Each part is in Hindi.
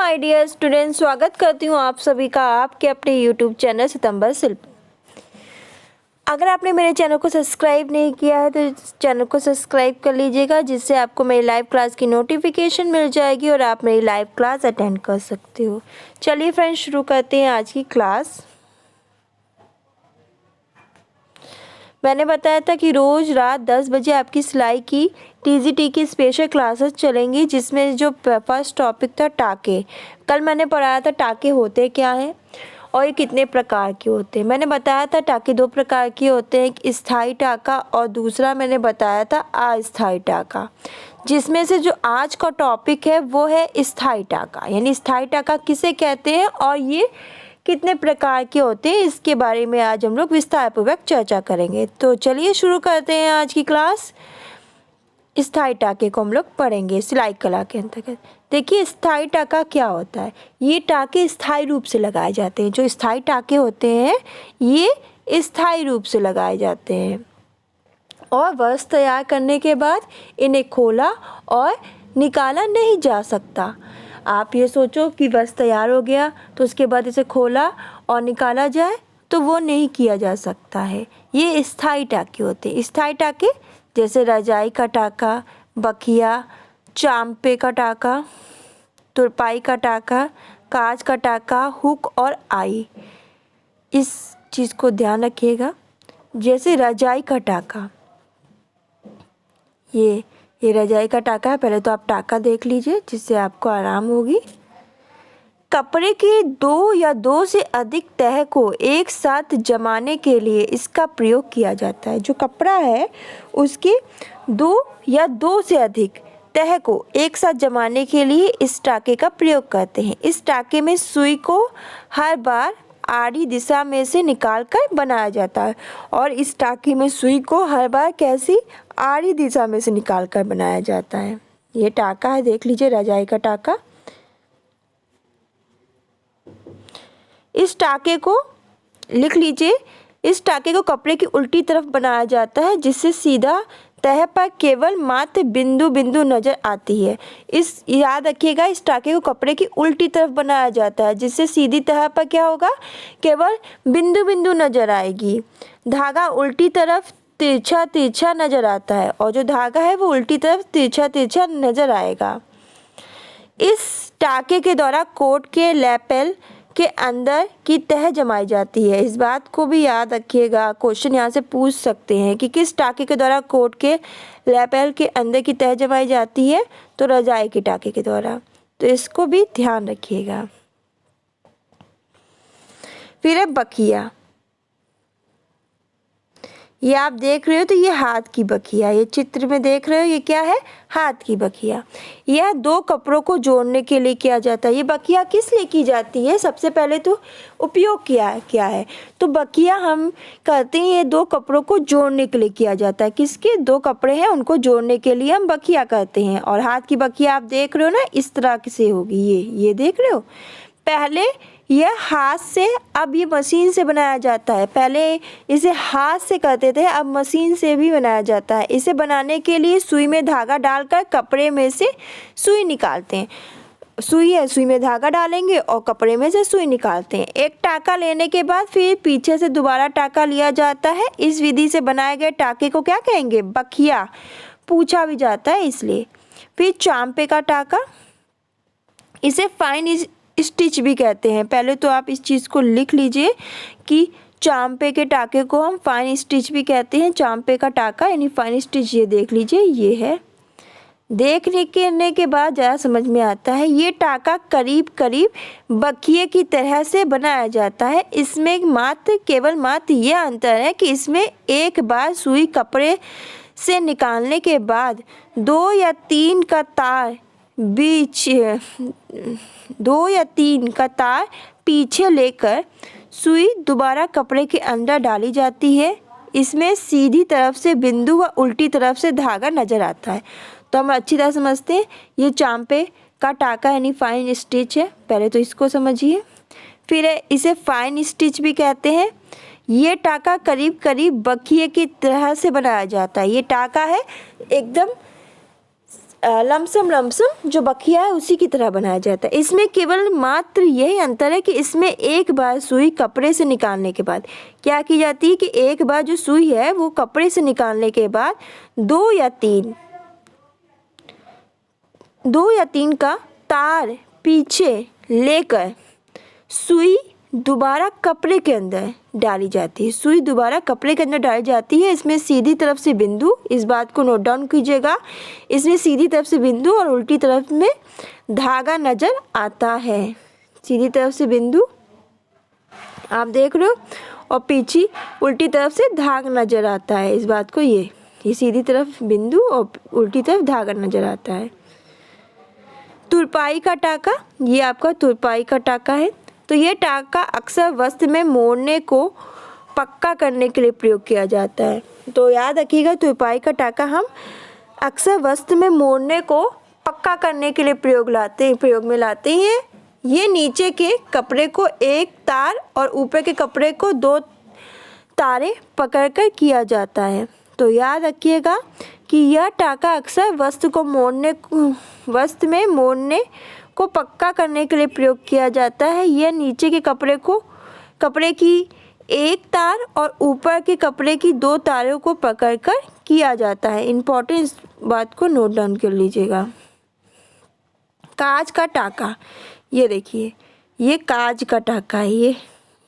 माय डियर स्टूडेंट्स, स्वागत करती हूँ आप सभी का आपके अपने यूट्यूब चैनल सितंबर शिल्प। अगर आपने मेरे चैनल को सब्सक्राइब नहीं किया है तो इस चैनल को सब्सक्राइब कर लीजिएगा, जिससे आपको मेरी लाइव क्लास की नोटिफिकेशन मिल जाएगी और आप मेरी लाइव क्लास अटेंड कर सकते हो। चलिए फ्रेंड्स, शुरू करते हैं आज की क्लास। मैंने बताया था कि रोज़ रात 10 बजे आपकी सिलाई की टीजीटी की स्पेशल क्लासेस चलेंगी, जिसमें जो फर्स्ट टॉपिक था टाके। कल मैंने पढ़ाया था टाके होते क्या हैं और ये कितने प्रकार के होते हैं। मैंने बताया था टाके दो प्रकार के होते हैं, एक स्थायी टाका और दूसरा मैंने बताया था अस्थायी टाका, जिसमें से जो आज का टॉपिक है वो है स्थायी टाका। यानी स्थायी टाका किसे कहते हैं और ये कितने प्रकार के होते हैं, इसके बारे में आज हम लोग विस्तारपूर्वक चर्चा करेंगे। तो चलिए शुरू करते हैं आज की क्लास। स्थायी टाके को हम लोग पढ़ेंगे सिलाई कला के अंतर्गत। देखिए, स्थायी टाका क्या होता है। ये टाके स्थायी रूप से लगाए जाते हैं। जो स्थायी टाके होते हैं ये स्थायी रूप से लगाए जाते हैं और वस्त्र तैयार करने के बाद इन्हें खोला और निकाला नहीं जा सकता। आप ये सोचो कि वस्त्र तैयार हो गया तो उसके बाद इसे खोला और निकाला जाए, तो वो नहीं किया जा सकता है। ये स्थायी टाके होते हैं। स्थायी टाके जैसे रजाई का टाका, बखिया, चांपे का टाका, तुरपाई का टाका, काज का टाका, हुक और आई। इस चीज़ को ध्यान रखिएगा। जैसे रजाई का टाका, ये रजाई का टाका है। पहले तो आप टाका देख लीजिए, जिससे आपको आराम होगी। कपड़े की दो या दो से अधिक तह को एक साथ जमाने के लिए इसका प्रयोग किया जाता है। जो कपड़ा है उसके दो या दो से अधिक तह को एक साथ जमाने के लिए इस टाके का प्रयोग करते हैं। इस टाके में सुई को हर बार आड़ी दिशा में से निकालकर बनाया जाता है और इस टाके में सुई को हर बार कैसी आड़ी दिशा में से निकालकर बनाया जाता है। ये टाका है, देख लीजिए, रजाई का टाका। इस टाके को लिख लीजिए। इस टाके को कपड़े की उल्टी तरफ बनाया जाता है, जिससे सीधा तह पर केवल मात्र बिंदु बिंदु नजर आती है। इस याद रखिएगा, इस टाके को कपड़े की उल्टी तरफ बनाया जाता है, जिससे सीधी तह पर क्या होगा, केवल बिंदु बिंदु नजर आएगी। धागा उल्टी तरफ तिरछा तिरछा नजर आता है और जो धागा है वो उल्टी तरफ तिरछा तिरछा नजर आएगा। इस टाके के द्वारा कोट के लैपेल के अंदर की तह जमाई जाती है। इस बात को भी याद रखिएगा, क्वेश्चन यहाँ से पूछ सकते हैं कि किस टाके के द्वारा कोट के लैपेल के अंदर की तह जमाई जाती है, तो रजाई के टाके के द्वारा। तो इसको भी ध्यान रखिएगा। फिर है बखिया। ये आप देख रहे हो तो ये हाथ की बखिया, ये चित्र में देख रहे हो, ये क्या है, हाथ की बखिया। यह दो कपड़ों को जोड़ने के लिए किया जाता है। ये बखिया किस लिए की जाती है, सबसे पहले तो उपयोग क्या है। तो बखिया हम कहते हैं ये दो कपड़ों को जोड़ने के लिए किया जाता है। किसके, दो कपड़े हैं उनको जोड़ने के लिए हम बखिया कहते हैं। और हाथ की बखिया आप देख रहे हो ना, इस तरह से होगी। ये देख रहे हो। पहले यह हाथ से, अब ये मशीन से बनाया जाता है। पहले इसे हाथ से करते थे, अब मशीन से भी बनाया जाता है। इसे बनाने के लिए सुई में धागा डालकर कपड़े में से सुई निकालते हैं। सुई है, सुई में धागा डालेंगे और कपड़े में से सुई निकालते हैं। एक टाका लेने के बाद फिर पीछे से दोबारा टाका लिया जाता है। इस विधि से बनाए गए टाके को क्या कहेंगे, बखिया। पूछा भी जाता है इसलिए। फिर चांपे का टाका, इसे फाइन स्टिच भी कहते हैं। पहले तो आप इस चीज़ को लिख लीजिए कि चांपे के टाके को हम फाइन स्टिच भी कहते हैं। चांपे का टाका यानी फाइन स्टिच, ये देख लीजिए, ये है। देखने के बाद ज़्यादा समझ में आता है। ये टाका करीब करीब बखिए की तरह से बनाया जाता है। इसमें केवल मात्र यह अंतर है कि इसमें एक बार सुई कपड़े से निकालने के बाद दो या तीन का तार पीछे लेकर सुई दोबारा कपड़े के अंदर डाली जाती है। इसमें सीधी तरफ से बिंदु व उल्टी तरफ से धागा नजर आता है। तो हम अच्छी तरह समझते हैं, ये चांपे का टाका यानी फाइन स्टिच है। पहले तो इसको समझिए। फिर इसे फाइन स्टिच भी कहते हैं। ये टाका करीब करीब बखिए की तरह से बनाया जाता है। ये टाका है एकदम लमसम जो बखिया है उसी की तरह बनाया जाता है। इसमें केवल मात्र यही अंतर है कि इसमें एक बार सुई कपड़े से निकालने के बाद क्या की जाती है कि एक बार जो सुई है वो कपड़े से निकालने के बाद दो या तीन का तार पीछे लेकर सुई दोबारा कपड़े के अंदर डाली जाती है। सुई दोबारा कपड़े के अंदर डाली जाती है। इसमें सीधी तरफ से बिंदु, इस बात को नोट डाउन कीजिएगा, इसमें सीधी तरफ से बिंदु और उल्टी तरफ में धागा नजर आता है। सीधी तरफ से बिंदु आप देख रहे हो और पीछे उल्टी तरफ से धागा नजर आता है। इस बात को ये सीधी तरफ बिंदु और उल्टी तरफ धागा नजर आता है। तुरपाई का टाका, ये आपका तुरपाई का टाका है। तो ये टाका अक्सर वस्त्र में मोड़ने को पक्का करने के लिए प्रयोग किया जाता है। तो याद रखिएगा, तुरपाई का टाका हम अक्सर वस्त्र में मोड़ने को पक्का करने के लिए प्रयोग में लाते हैं। ये नीचे के कपड़े को एक तार और ऊपर के कपड़े को दो तारे पकड़कर किया जाता है। तो याद रखिएगा कि यह टाका अक्सर वस्त्र में मोड़ने को पक्का करने के लिए प्रयोग किया जाता है। यह नीचे के कपड़े की एक तार और ऊपर के कपड़े की दो तारों को पकड़कर किया जाता है। इम्पोर्टेंट इस बात को नोट डाउन कर लीजिएगा। काज का टाका, ये देखिए, ये काज का टाका है।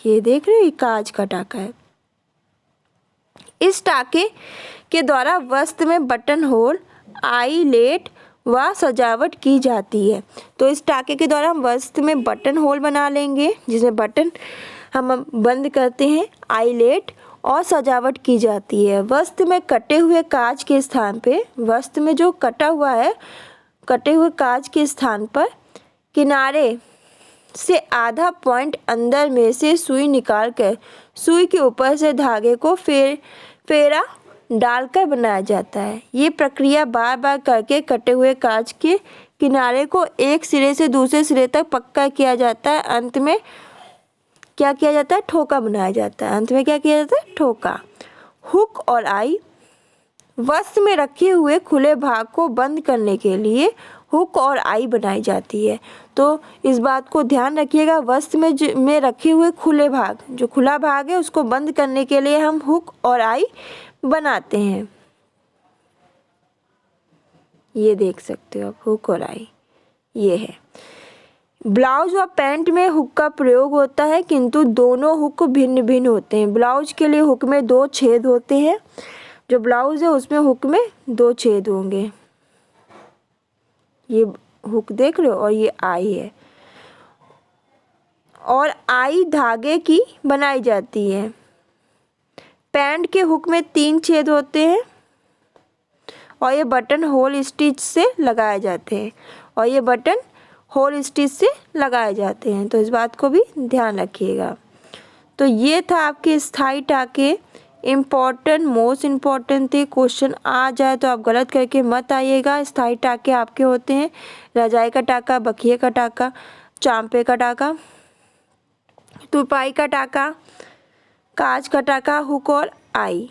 ये देख रहे हो, ये काज का टाका है। इस टाके के द्वारा वस्त्र में बटन होल, आईलेट व सजावट की जाती है। तो इस टाके के द्वारा हम वस्त्र में बटन होल बना लेंगे, जिसमें बटन हम बंद करते हैं, आईलेट और सजावट की जाती है। वस्त्र में कटे हुए काज के स्थान पे, वस्त्र में जो कटा हुआ है, कटे हुए काज के स्थान पर किनारे से आधा पॉइंट अंदर में से सुई निकालकर सुई के ऊपर से धागे को फेरा डालकर बनाया जाता है। ये प्रक्रिया बार बार करके कटे हुए कांच के किनारे को एक सिरे से दूसरे सिरे तक पक्का किया जाता है। अंत में क्या किया जाता है? ठोका बनाया जाता है। अंत में क्या किया जाता है? ठोका। हुक और आई, वस्त्र में रखे हुए खुले भाग को बंद करने के लिए हुक और आई बनाई जाती है। तो इस बात को ध्यान रखिएगा, वस्त्र में रखे हुए खुले भाग, जो खुला भाग है उसको बंद करने के लिए हम हुक और आई बनाते हैं। ये देख सकते हो आप, हुक और आई ये है। ब्लाउज और पैंट में हुक का प्रयोग होता है, किंतु दोनों हुक भिन्न भिन्न होते हैं। ब्लाउज के लिए हुक में 2 छेद होते हैं, जो ब्लाउज है उसमें हुक में 2 छेद होंगे। ये हुक देख रहे हो, और ये आई है, और आई धागे की बनाई जाती है। पैंट के हुक में 3 छेद होते हैं, और ये बटन होल स्टिच से लगाए जाते हैं, और ये बटन होल स्टिच से लगाए जाते हैं। तो इस बात को भी ध्यान रखिएगा। तो ये था आपके स्थाई टाके, इम्पॉर्टेंट, मोस्ट इम्पॉर्टेंट थे। क्वेश्चन आ जाए तो आप गलत करके मत आइएगा। स्थाई टाके आपके होते हैं रजाई का टाका, बखिए का टाका, चांपे का टाका, तुरपाई का टाका, काज का टाका, हुक और आई।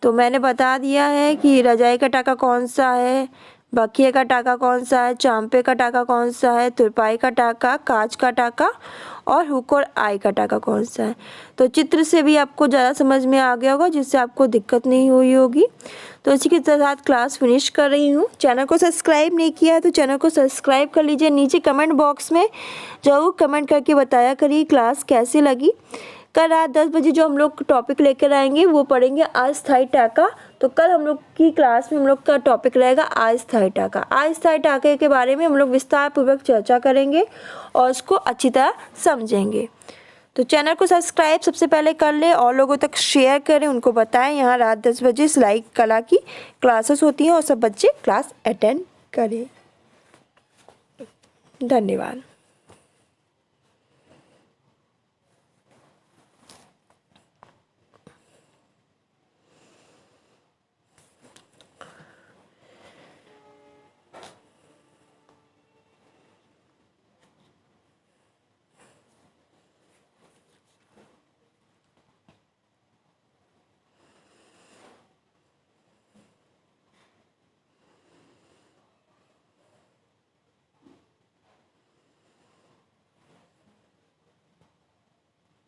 तो मैंने बता दिया है कि रजाई का टाका कौन सा है, बखिए का टाका कौन सा है, चांपे का टाका कौन सा है, तुरपाई का टाका, काज का टाका और हुक और आई का टाका कौन सा है। तो चित्र से भी आपको ज़्यादा समझ में आ गया होगा, जिससे आपको दिक्कत नहीं हुई होगी। तो इसी के साथ क्लास फिनिश कर रही हूँ। चैनल को सब्सक्राइब नहीं किया है तो चैनल को सब्सक्राइब कर लीजिए। नीचे कमेंट बॉक्स में ज़रूर कमेंट करके बताया करिए क्लास कैसी लगी। कल रात 10 बजे जो हम लोग टॉपिक लेकर आएंगे वो पढ़ेंगे अस्थाई टाका। तो कल हम लोग की क्लास में हम लोग का टॉपिक रहेगा अस्थाई टाका। अस्थाई टाके के बारे में हम लोग विस्तार पूर्वक चर्चा करेंगे और उसको अच्छी तरह समझेंगे। तो चैनल को सब्सक्राइब सबसे पहले कर ले और लोगों तक शेयर करें, उनको बताएं यहाँ रात 10 बजे सिलाई कला की क्लासेस होती हैं और सब बच्चे क्लास अटेंड करें। धन्यवाद।